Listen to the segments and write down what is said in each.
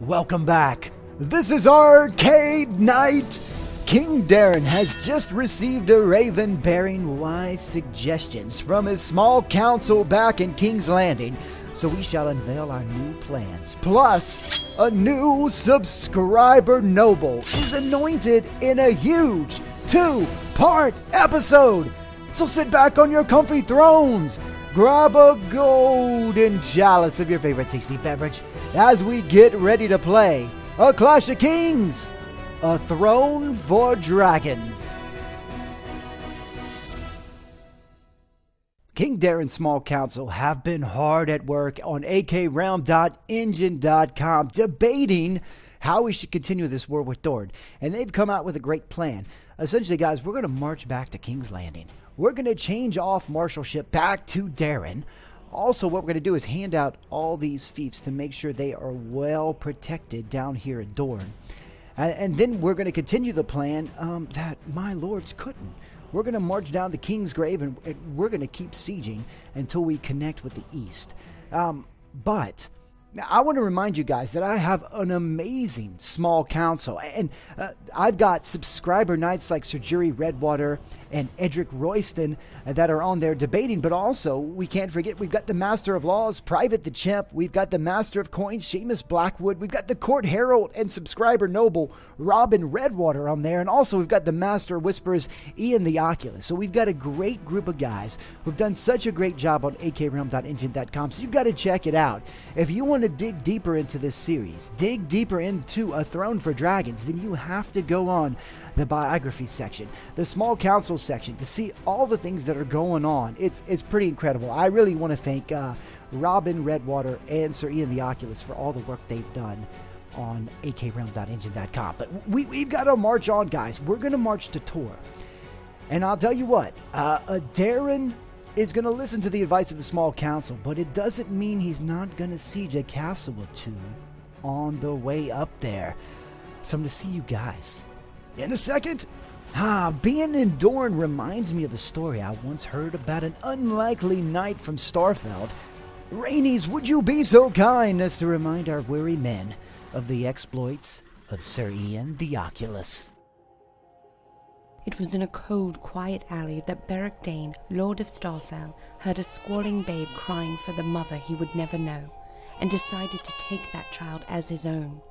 Welcome back. This is ArcadeKnight. King Darren has just received a raven bearing wise suggestions from his small council back in King's Landing, so we shall unveil our new plans. Plus, a new subscriber noble is anointed in a huge 2-part episode. So sit back on your comfy thrones, grab a golden chalice of your favorite tasty beverage as we get ready to play A Clash of Kings, A Throne for Dragons. King Darren's small council have been hard at work on akrealm.engine.com debating how we should continue this war with Thord, and they've come out with a great plan. Essentially, guys, we're going to march back to King's Landing. We're going to change off marshalship back to Darren. Also, what we're going to do is hand out all these fiefs to make sure they are well protected down here at Dorne. And then we're going to continue the plan that my lords couldn't. We're going to march down the King's Grave, and we're going to keep sieging until we connect with the East. But I want to remind you guys that I have an amazing small council, and I've got subscriber knights like Sir Jury Redwater and Edric Royston that are on there debating, but also we can't forget we've got the Master of Laws, Private the Chimp, we've got the Master of Coins, Seamus Blackwood, we've got the Court Herald and subscriber noble Robin Redwater on there, and also we've got the Master of Whisperers, Ian the Oculus. So we've got a great group of guys who've done such a great job on akrealm.engine.com, so you've got to check it out. If you want to dig deeper into this series, dig deeper into A Throne for Dragons, then you have to go on the biography section, the small council section, to see all the things that are going on. It's pretty incredible. I really want to thank Robin Redwater and Sir Ian the Oculus for all the work they've done on akrealm.engine.com. But we've got to march on, guys. We're going to march to Tor. And I'll tell you what, Darren is going to listen to the advice of the small council, but it doesn't mean he's not going to siege a castle or two on the way up there. So I'm going to see you guys in a second. Being in Dorne reminds me of a story I once heard about an unlikely knight from Starfeld. Rainies, would you be so kind as to remind our weary men of the exploits of Sir Ian the Oculus? It was in a cold, quiet alley that Beric Dane, Lord of Starfell, heard a squalling babe crying for the mother he would never know, and decided to take that child as his own.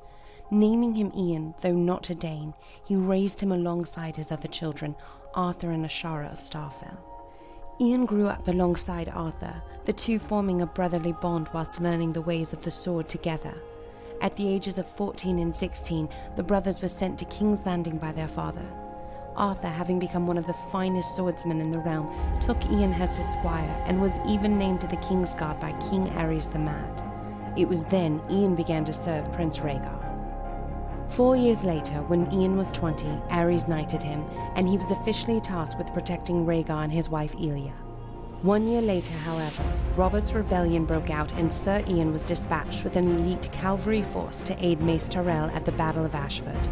Naming him Ian, though not a Dane, he raised him alongside his other children, Arthur and Ashara of Starfell. Ian grew up alongside Arthur, the two forming a brotherly bond whilst learning the ways of the sword together. At the ages of 14 and 16, the brothers were sent to King's Landing by their father. Arthur, having become one of the finest swordsmen in the realm, took Ian as his squire and was even named to the King's Guard by King Aerys the Mad. It was then Ian began to serve Prince Rhaegar. 4 years later, when Ian was 20, Aerys knighted him, and he was officially tasked with protecting Rhaegar and his wife Elia. 1 year later, however, Robert's rebellion broke out and Sir Ian was dispatched with an elite cavalry force to aid Mace Tyrell at the Battle of Ashford,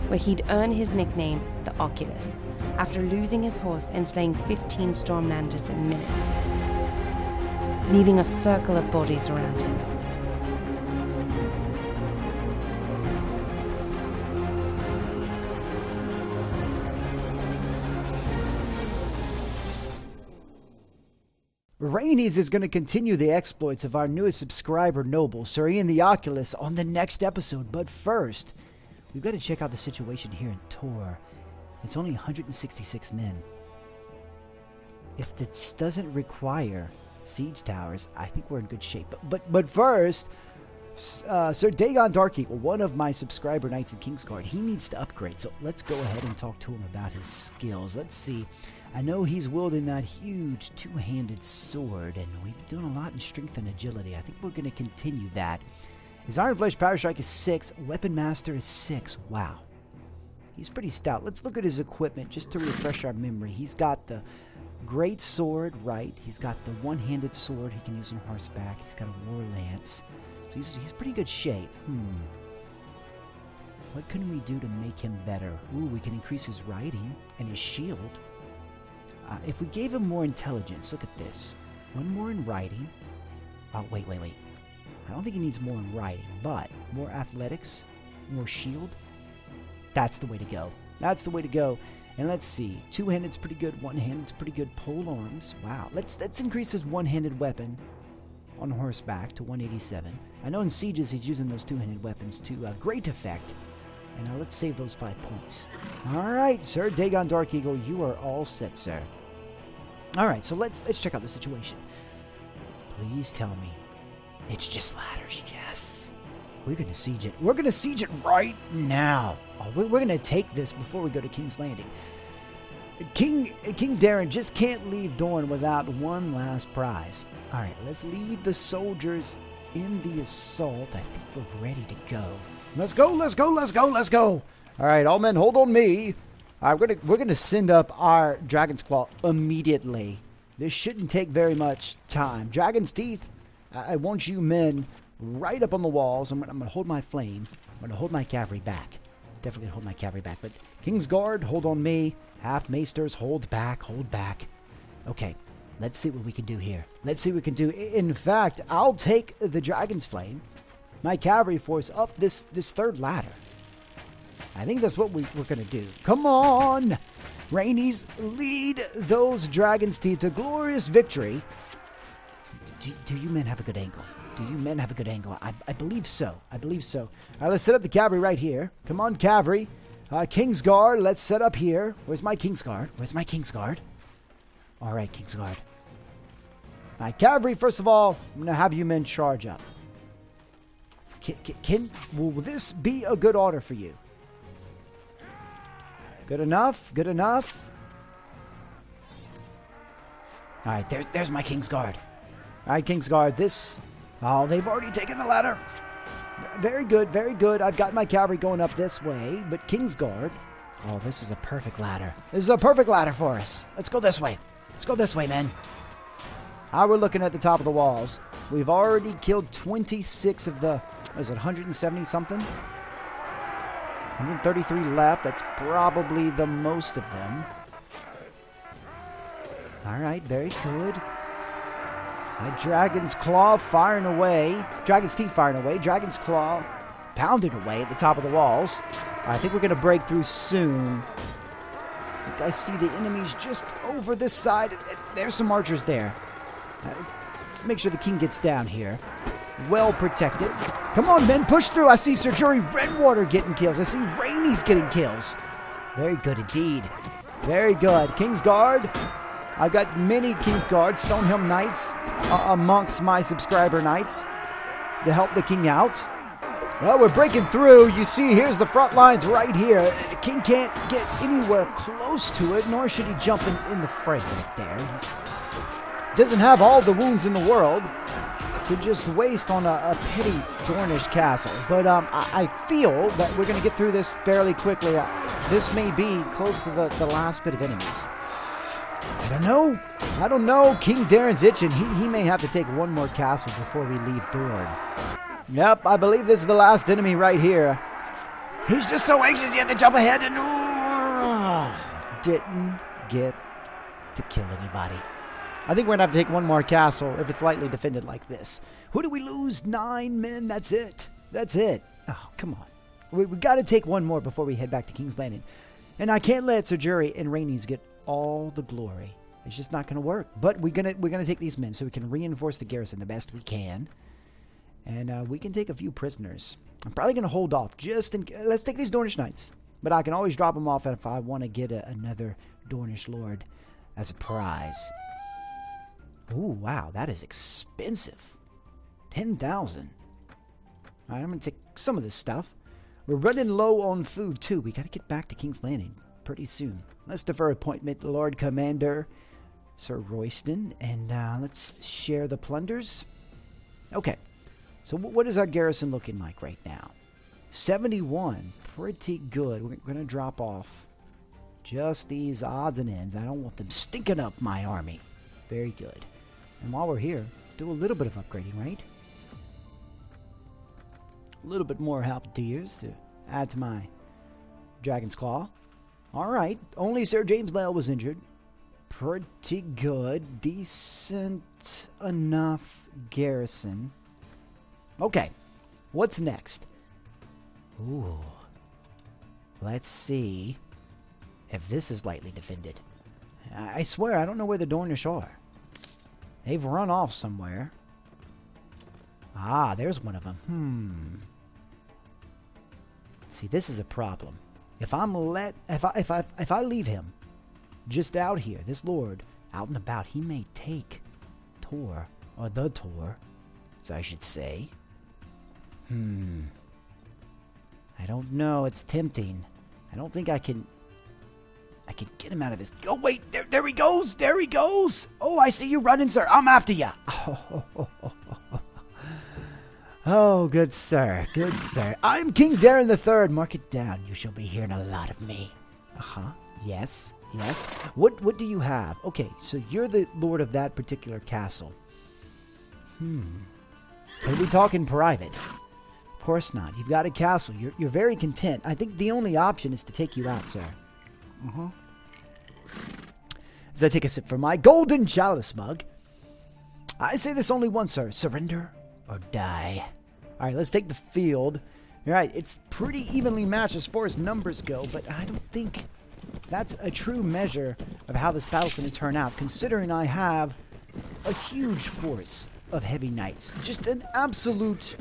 where he'd earned his nickname, the Oculus, after losing his horse and slaying 15 Stormlanders in minutes, leaving a circle of bodies around him. Rainies is going to continue the exploits of our newest subscriber noble, Sir Ian the Oculus, on the next episode. But first, we've got to check out the situation here in Tor. It's only 166 men. If this doesn't require siege towers, I think we're in good shape. But first, Sir Dagon Darkeagle, one of my subscriber knights in Kingsguard, he needs to upgrade. So let's go ahead and talk to him about his skills. Let's see. I know he's wielding that huge two-handed sword, and we've been doing a lot in strength and agility. I think we're going to continue that. His Iron Flesh Power Strike is 6. Weapon Master is 6. Wow. He's pretty stout. Let's look at his equipment just to refresh our memory. He's got the Great Sword, right? He's got the one-handed sword he can use on horseback. He's got a War Lance. So he's pretty good shape. What can we do to make him better? Ooh, we can increase his riding and his shield. If we gave him more intelligence, look at this. One more in riding. Oh, wait. I don't think he needs more in riding, but more athletics, more shield. That's the way to go. That's the way to go. And let's see. Two-handed's pretty good. One-handed's pretty good. Pole arms. Wow. Let's increase his one-handed weapon on horseback to 187. I know in sieges he's using those two-handed weapons to great effect. And now let's save those 5 points. All right, sir. Dagon Dark Eagle, you are all set, sir. All right, so let's check out the situation. Please tell me it's just ladders. Yes. We're going to siege it. We're going to siege it right now. Oh, we're going to take this before we go to King's Landing. King Darren just can't leave Dorne without one last prize. All right, let's lead the soldiers in the assault. I think we're ready to go. Let's go, let's go, let's go, let's go. All right, all men, hold on me. All right, we're gonna send up our Dragon's Claw immediately. This shouldn't take very much time. Dragon's Teeth, I want you men right up on the walls. I'm gonna hold my flame. I'm gonna hold my cavalry back. Definitely gonna hold my cavalry back. But King's Guard, hold on me. Half Maesters, hold back, hold back. Okay, let's see what we can do here. Let's see what we can do. In fact, I'll take the Dragon's Flame, my cavalry force, up this third ladder. I think that's what we're going to do. Come on! Rainies, lead those Dragon's Teeth to glorious victory. Do you men have a good angle? Do you men have a good angle? I believe so. I believe so. All right, let's set up the cavalry right here. Come on, cavalry. King's Guard, let's set up here. Where's my King's Guard? Where's my King's Guard? All right, King's Guard. All right, cavalry, first of all, I'm going to have you men charge up. Will this be a good order for you? Good enough? Good enough? All right, there's my King's Guard. All right, King's Guard, this... Oh, they've already taken the ladder. Very good, very good. I've got my cavalry going up this way, but King's Guard... Oh, this is a perfect ladder. This is a perfect ladder for us. Let's go this way. Let's go this way, men. How we're looking at the top of the walls. We've already killed 26 of the... What is it, 170 something? 133 left. That's probably the most of them. All right, very good. Dragon's Claw firing away. Dragon's Teeth firing away. Dragon's Claw pounding away at the top of the walls. I think we're going to break through soon. I think I see the enemies just over this side. There's some archers there. Let's make sure the king gets down here. Well protected. Come on, men, push through. I see Sir Jury Redwater getting kills. I see Rainey's getting kills. Very good indeed. Very good. King's Guard. I've got many King's Guard, Stonehelm Knights, amongst my subscriber knights to help the king out. Well, we're breaking through. You see, here's the front lines right here. The king can't get anywhere close to it, nor should he jump in the fray right there. He doesn't have all the wounds in the world to just waste on a petty Dornish castle. But I feel that we're going to get through this fairly quickly. This may be close to the last bit of enemies. I don't know. I don't know. King Darren's itching. He may have to take one more castle before we leave Dorne. Yep, I believe this is the last enemy right here. He's just so anxious he had to jump ahead and... didn't get to kill anybody. I think we're going to have to take one more castle if it's lightly defended like this. Who do we lose? 9 men. That's it. That's it. Oh, come on. We got to take one more before we head back to King's Landing. And I can't let Sir Jury and Rainey's get all the glory. It's just not going to work. But we're gonna take these men so we can reinforce the garrison the best we can. And we can take a few prisoners. I'm probably going to hold off just in... Let's take these Dornish Knights. But I can always drop them off if I want to get another Dornish Lord as a prize. Ooh, wow, that is expensive. 10,000. All right, I'm going to take some of this stuff. We're running low on food, too. We got to get back to King's Landing pretty soon. Let's defer appointment, Lord Commander, Sir Royston, and let's share the plunders. Okay, so what is our garrison looking like right now? 71, pretty good. We're going to drop off just these odds and ends. I don't want them stinking up my army. Very good. And while we're here, do a little bit of upgrading, right? A little bit more halberdiers to add to my Dragon's Claw. All right. Only Sir James Lale was injured. Pretty good. Decent enough garrison. Okay, what's next? Ooh. Let's see if this is lightly defended. I swear, I don't know where the Dornish are. They've run off somewhere. Ah, there's one of them. See, this is a problem. If I leave him just out here, this lord out and about, he may take Tor, or the Tor, as I should say. I don't know. It's tempting. I don't think I can get him out of this. Oh, wait. There he goes. There he goes. Oh, I see you running, sir. I'm after you. Oh, good sir. Good sir. I'm King Darren III. Mark it down. You shall be hearing a lot of me. Yes. Yes. What do you have? Okay, so you're the lord of that particular castle. Are we talking private? Of course not. You've got a castle. You're very content. I think the only option is to take you out, sir. As I take a sip from my golden chalice mug, I say this only once, sir. Surrender or die. All right, let's take the field. All right, it's pretty evenly matched as far as numbers go, but I don't think that's a true measure of how this battle's going to turn out, considering I have a huge force of heavy knights. Just an absolute,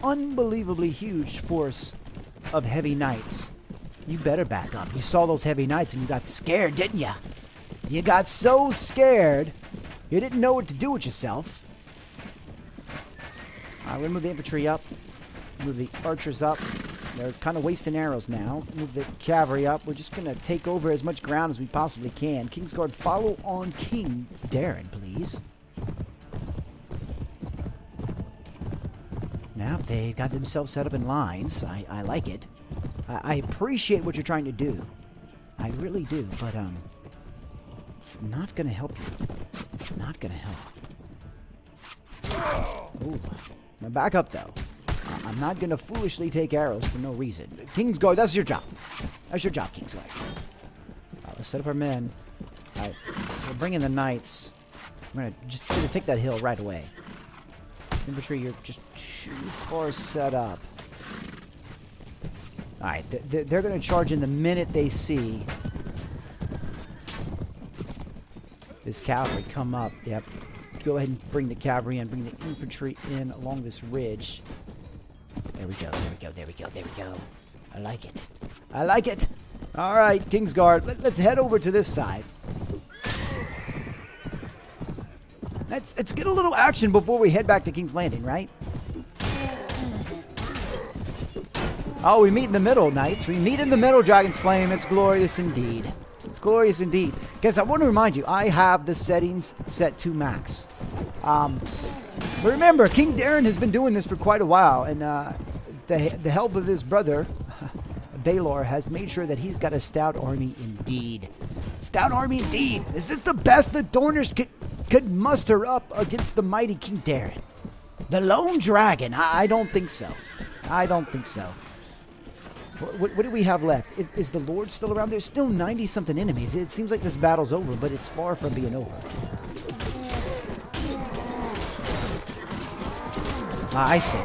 unbelievably huge force of heavy knights. You better back up. You saw those heavy knights and you got scared, didn't you? You got so scared, you didn't know what to do with yourself. We're going to move the infantry up. Move the archers up. They're kind of wasting arrows now. Move the cavalry up. We're just going to take over as much ground as we possibly can. Kingsguard, follow on King Darren, please. Now, they've got themselves set up in lines. I like it. I appreciate what you're trying to do. I really do, but, it's not going to help you. It's not going to help. Ooh. Now back up, though. I'm not going to foolishly take arrows for no reason. Kingsguard, that's your job. That's your job, Kingsguard. Let's set up our men. All right, we're bringing the knights. We're going to take that hill right away. Infantry, you're just too far set up. All right, they're going to charge in the minute they see this cavalry come up. Yep. Go ahead and bring the cavalry in. Bring the infantry in along this ridge. There we go. There we go. There we go. There we go. I like it. I like it. All right, Kingsguard. Let's head over to this side. Let's get a little action before we head back to King's Landing, right? Oh, we meet in the middle, knights. We meet in the middle, Dragon's Flame. It's glorious indeed. It's glorious indeed. Guys, I want to remind you, I have the settings set to max. But remember, King Darren has been doing this for quite a while, and the help of his brother, Baelor, has made sure that he's got a stout army indeed. Stout army indeed. Is this the best the Dornish could muster up against the mighty King Darren? The Lone Dragon? I don't think so. I don't think so. What do we have left? Is the Lord still around? There's still 90-something enemies. It seems like this battle's over, but it's far from being over. I see.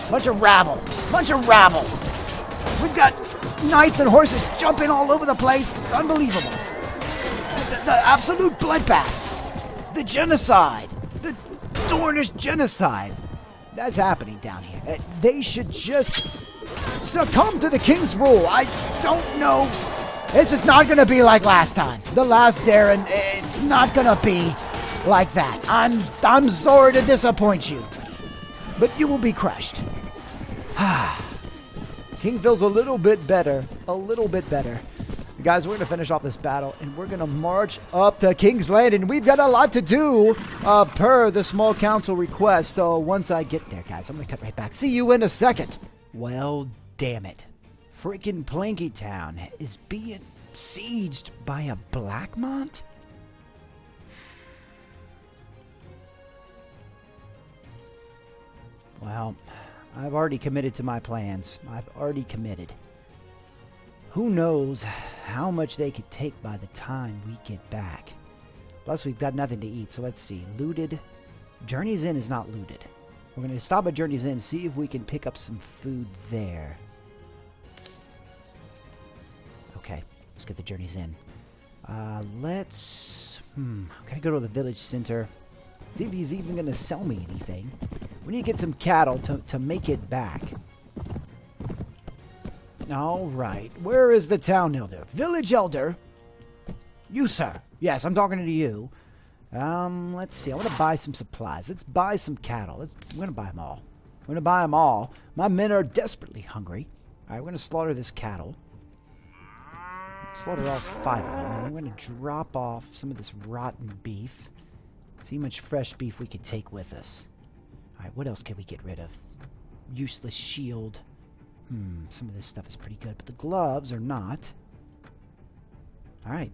Bunch of rabble. Bunch of rabble. We've got knights and horses jumping all over the place. It's unbelievable. The absolute bloodbath. The genocide. The Dornish genocide. That's happening down here. They should just succumb to the king's rule. I don't know. This is not going to be like last time. The last Darren, it's not going to be like that. I'm sorry to disappoint you, but you will be crushed. King feels a little bit better. A little bit better. Guys, we're going to finish off this battle, and we're going to march up to King's Landing. We've got a lot to do per the small council request, so once I get there, guys, I'm going to cut right back. See you in a second. Well, damn it. Freaking Planky Town is being sieged by a Blackmont? Well, I've already committed to my plans. I've already committed. Who knows how much they could take by the time we get back. Plus, we've got nothing to eat, so let's see. Looted, Journey's Inn is not looted. We're going to stop at Journey's Inn, see if we can pick up some food there. Okay, let's get the Journey's Inn. Let's... gotta go to the village center. See if he's even going to sell me anything. We need to get some cattle to make it back. Alright, where is the town elder? Village elder? You, sir. Yes, I'm talking to you. Let's see. I want to buy some supplies. Let's buy some cattle. I'm going to buy them all. I'm going to buy them all. My men are desperately hungry. Alright, we're going to slaughter this cattle. Slaughter all 5 of them, and I'm going to drop off some of this rotten beef. See how much fresh beef we could take with us. Alright, what else can we get rid of? Useless shield. Some of this stuff is pretty good, but the gloves are not. Alright,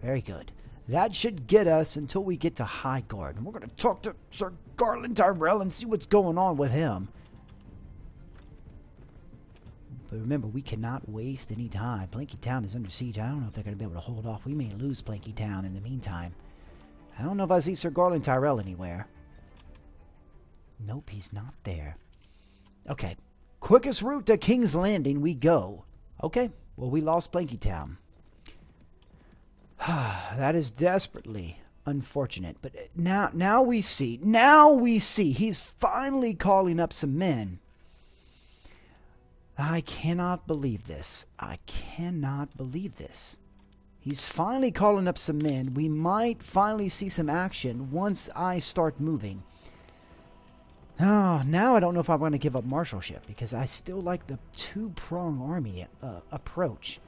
very good. That should get us until we get to Highguard. And we're going to talk to Sir Garland Tyrell and see what's going on with him. But remember, we cannot waste any time. Planky Town is under siege. I don't know if they're going to be able to hold off. We may lose Planky Town in the meantime. I don't know if I see Sir Garland Tyrell anywhere. Nope, he's not there. Okay. Quickest route to King's Landing we go. Okay. Well, we lost Planky Town. That is desperately unfortunate. But now we see. Now we see. He's finally calling up some men. I cannot believe this. I cannot believe this. He's finally calling up some men. We might finally see some action once I start moving. Oh, now I don't know if I'm going to give up marshalship because I still like the two-prong army approach.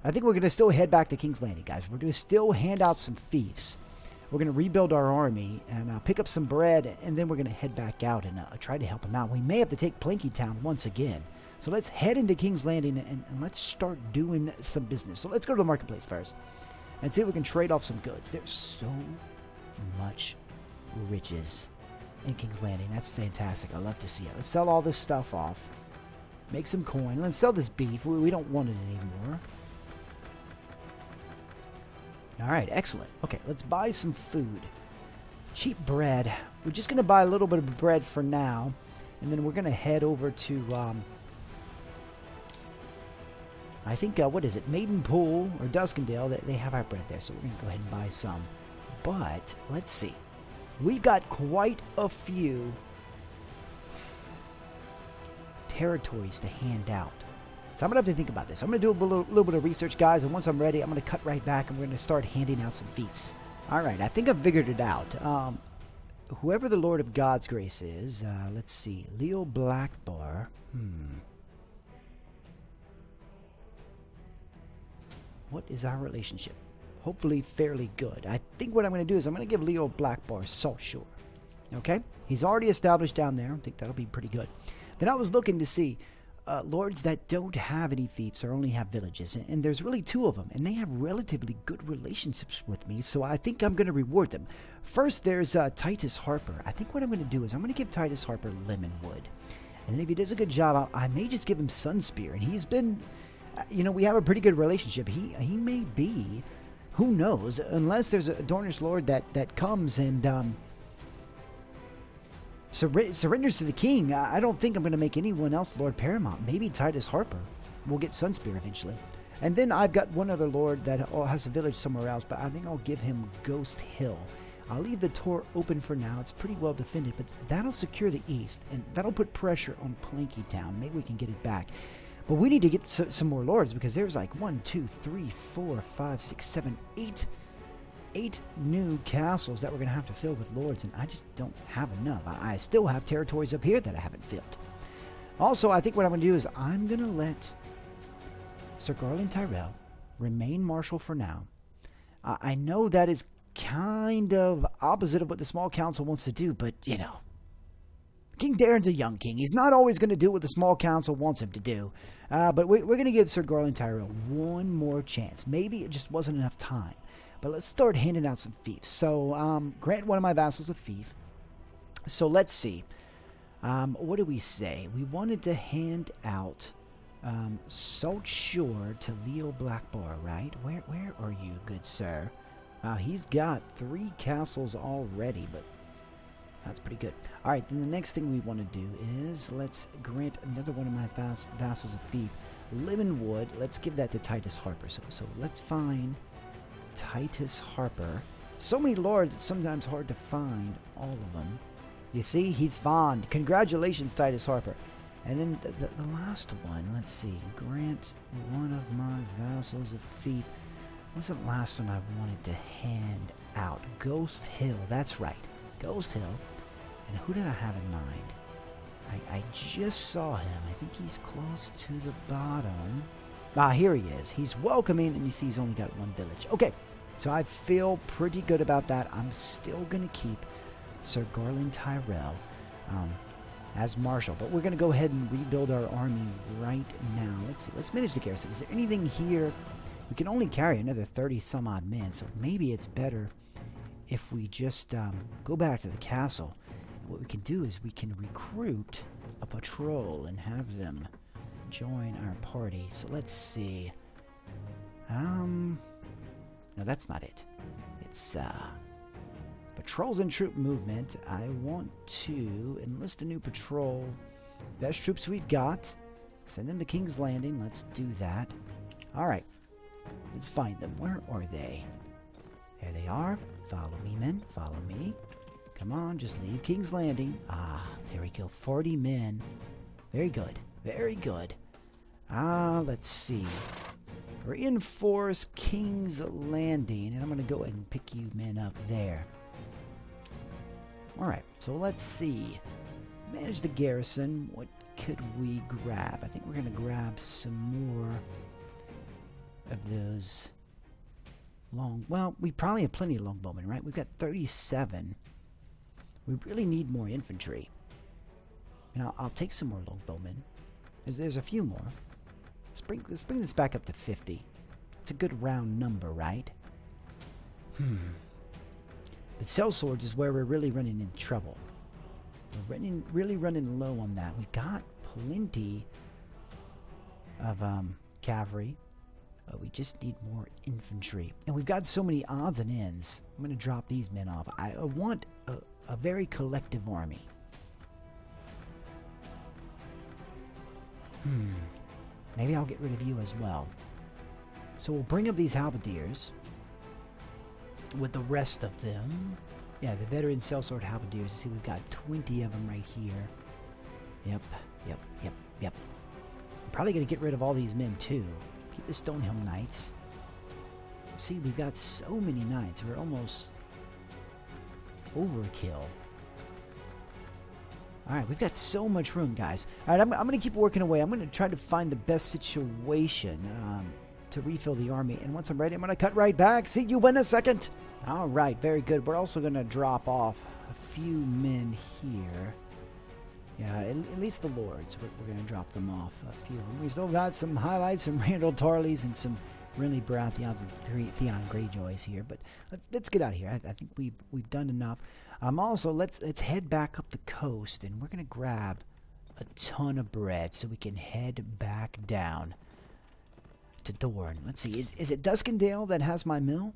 I think we're going to still head back to King's Landing, guys. We're going to still hand out some fiefs. We're going to rebuild our army and pick up some bread, and then we're going to head back out and try to help them out. We may have to take Planky Town once again. So let's head into King's Landing and let's start doing some business. So let's go to the marketplace first and see if we can trade off some goods. There's so much riches in King's Landing. That's fantastic. I love to see it. Let's sell all this stuff off. Make some coin. Let's sell this beef. We don't want it anymore. Alright, excellent. Okay, let's buy some food. Cheap bread. We're just going to buy a little bit of bread for now. And then we're going to head over to... I think, what is it? Maidenpool or Duskendale, they have our bread there, so we're going to go ahead and buy some. But, let's see. We've got quite a few territories to hand out. So I'm going to have to think about this. I'm going to do a little bit of research, guys, and once I'm ready, I'm going to cut right back and we're going to start handing out some fiefs. Alright, I think I've figured it out. Whoever the Lord of God's Grace is, let's see. Leo Blackbar. What is our relationship? Hopefully fairly good. I think what I'm going to do is I'm going to give Leo Blackbar Salt Shore. Okay? He's already established down there. I think that'll be pretty good. Then I was looking to see lords that don't have any fiefs or only have villages. And there's really 2 of them. And they have relatively good relationships with me. So I think I'm going to reward them. First, there's Titus Harper. I think what I'm going to do is I'm going to give Titus Harper Lemonwood. And then if he does a good job, I may just give him Sunspear. And he's been... You know, we have a pretty good relationship. He may be, who knows, unless there's a Dornish Lord that comes and surrenders to the king. I don't think I'm going to make anyone else Lord Paramount. Maybe Titus Harper will get Sunspear eventually. And then I've got one other Lord that has a village somewhere else, but I think I'll give him Ghost Hill. I'll leave the Tor open for now. It's pretty well defended, but that'll secure the east, and that'll put pressure on Planky Town. Maybe we can get it back. But we need to get some more lords because there's like 1, 2, 3, 4, 5, 6, 7, 8 new castles that we're going to have to fill with lords, and I just don't have enough. I still have territories up here that I haven't filled. Also, I think what I'm going to do is I'm going to let Sir Garland Tyrell remain marshal for now. I know that is kind of opposite of what the small council wants to do, but, you know, King Darren's a young king. He's not always going to do what the small council wants him to do. But we're going to give Sir Garland Tyrell one more chance. Maybe it just wasn't enough time. But let's start handing out some fiefs. So, grant one of my vassals a fief. So, let's see. What do we say? We wanted to hand out Salt Shore to Leo Blackbar, right? Where are you, good sir? He's got 3 castles already, but That's pretty good. All right, then the next thing we want to do is let's grant another one of my vassals of fief. Lemonwood. Let's give that to Titus Harper. So let's find Titus Harper. So many lords, it's sometimes hard to find all of them. You see, he's fond. Congratulations, Titus Harper. And then the last one, let's see. Grant one of my vassals of fief. What's the last one I wanted to hand out? Ghost Hill. That's right. Ghost Hill. And who did I have in mind? I just saw him. I think he's close to the bottom. Ah, here he is. He's welcoming, and you see he's only got one village. Okay, so I feel pretty good about that. I'm still going to keep Sir Garland Tyrell as Marshal, but we're going to go ahead and rebuild our army right now. Let's see. Let's manage the garrison. Is there anything here? We can only carry another 30-some-odd men, so maybe it's better if we just go back to the castle. What we can do is we can recruit a patrol and have them join our party. So let's see. No, that's not it. It's patrols and troop movement. I want to enlist a new patrol. Best troops we've got. Send them to King's Landing. Let's do that. All right. Let's find them. Where are they? There they are. Follow me, men. Follow me. Come on, just leave King's Landing. Ah, there we go. 40 men. Very good. Very good. Let's see. Reinforce King's Landing. And I'm going to go ahead and pick you men up there. Alright, so let's see. Manage the garrison. What could we grab? I think we're going to grab some more of those long... Well, we probably have plenty of longbowmen, right? We've got 37. We really need more infantry. And I'll take some more longbowmen. There's a few more. Let's bring this back up to 50. That's a good round number, right? But sellswords is where we're really running into trouble. We're really running low on that. We've got plenty of cavalry. We just need more infantry. And we've got so many odds and ends. I'm going to drop these men off. I want a very collective army. Maybe I'll get rid of you as well. So we'll bring up these halberdiers with the rest of them. Yeah, the veteran sellsword halberdiers. You see, we've got 20 of them right here. Yep. I'm probably going to get rid of all these men too. Keep the Stonehill Knights. See, we've got so many knights. We're almost overkill. Alright, we've got so much room, guys. Alright, I'm going to keep working away. I'm going to try to find the best situation to refill the army. And once I'm ready, I'm going to cut right back. See you in a second. Alright, very good. We're also going to drop off a few men here. Yeah, at least the lords. We're going to drop them off, a few of them. We still got some highlights, some Randall Tarleys, and some really Baratheons and Theon Greyjoys here. But let's get out of here. I think we've done enough. Also, let's head back up the coast, and we're going to grab a ton of bread so we can head back down to Dorne. Let's see. Is it Duskendale that has my mill?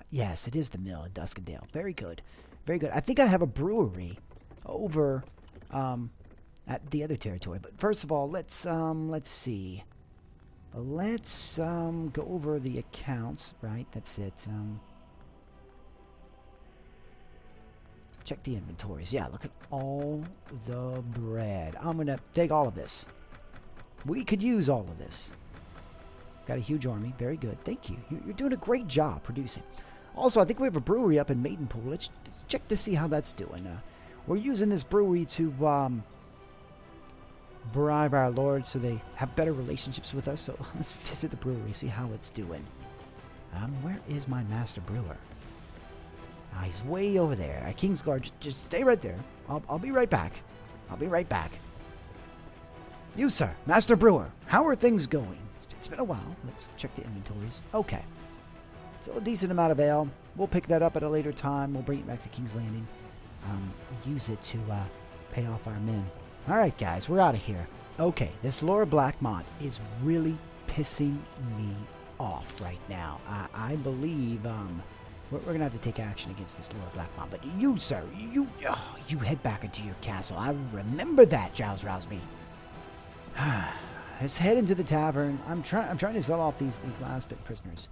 Yes, it is the mill in Duskendale. Very good. Very good. I think I have a brewery over at the other territory. But first of all, let's see. Let's go over the accounts, right? That's it. Check the inventories. Yeah, look at all the bread. I'm going to take all of this. We could use all of this. Got a huge army. Very good. Thank you. You're doing a great job producing. Also, I think we have a brewery up in Maidenpool. Let's check to see how that's doing. We're using this brewery to bribe our lords so they have better relationships with us. So let's visit the brewery, see how it's doing. Where is my master brewer? He's way over there. Kingsguard, just stay right there. I'll be right back. I'll be right back. You, sir, master brewer, how are things going? It's been a while. Let's check the inventories. Okay. So a decent amount of ale. We'll pick that up at a later time. We'll bring it back to King's Landing. Use it to pay off our men. All right, guys, we're out of here. Okay, this Laura Blackmont is really pissing me off right now. I believe We're going to have to take action against this Lord Black Mom. But you, sir, you head back into your castle. I remember that, Giles Rousby. Let's head into the tavern. I'm trying to sell off these last bit prisoners.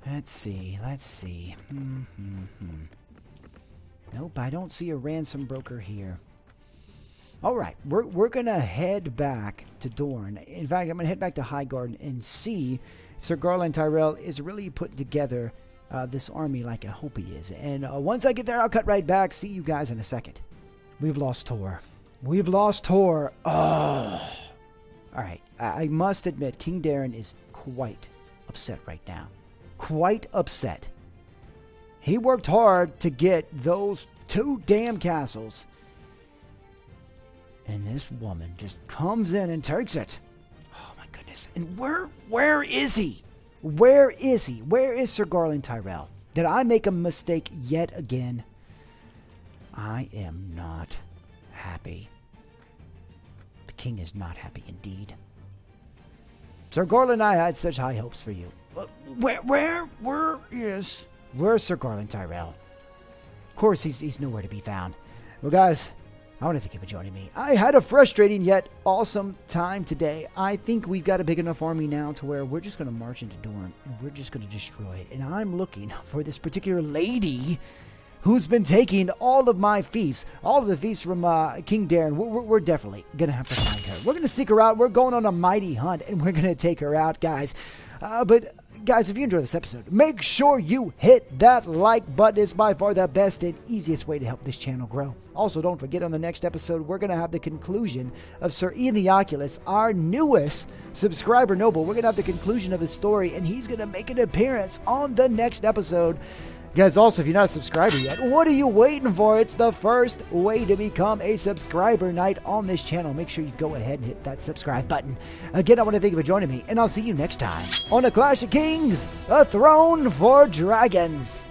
Let's see. Nope, I don't see a ransom broker here. All right, we're gonna head back to Dorne. In fact, I'm gonna head back to Highgarden and see if Sir Garland Tyrell is really putting together this army like I hope he is. And once I get there, I'll cut right back. See you guys in a second. We've lost Tor. Oh. All right, I must admit, King Darren is quite upset right now. Quite upset. He worked hard to get those 2 damn castles. And this woman just comes in and takes it. Oh my goodness. And where is he? Where is he? Where is Sir Garland Tyrell? Did I make a mistake yet again? I am not happy. The king is not happy indeed. Sir Garland, I had such high hopes for you. Where's Sir Garland Tyrell? Of course, he's nowhere to be found. Well, guys, I want to thank you for joining me. I had a frustrating yet awesome time today. I think we've got a big enough army now to where we're just going to march into Dorne and we're just going to destroy it. And I'm looking for this particular lady who's been taking all of my fiefs, all of the fiefs from King Darren. We're definitely going to have to find her. We're going to seek her out. We're going on a mighty hunt, and we're going to take her out, guys. But guys, if you enjoyed this episode, make sure you hit that like button. It's by far the best and easiest way to help this channel grow. Also, don't forget, on the next episode, we're going to have the conclusion of Sir Ian the Oculus, our newest subscriber noble. We're going to have the conclusion of his story, and he's going to make an appearance on the next episode. Guys, also, if you're not a subscriber yet, what are you waiting for? It's the first way to become a subscriber knight on this channel. Make sure you go ahead and hit that subscribe button. Again, I want to thank you for joining me, and I'll see you next time on A Clash of Kings, A Throne for Dragons.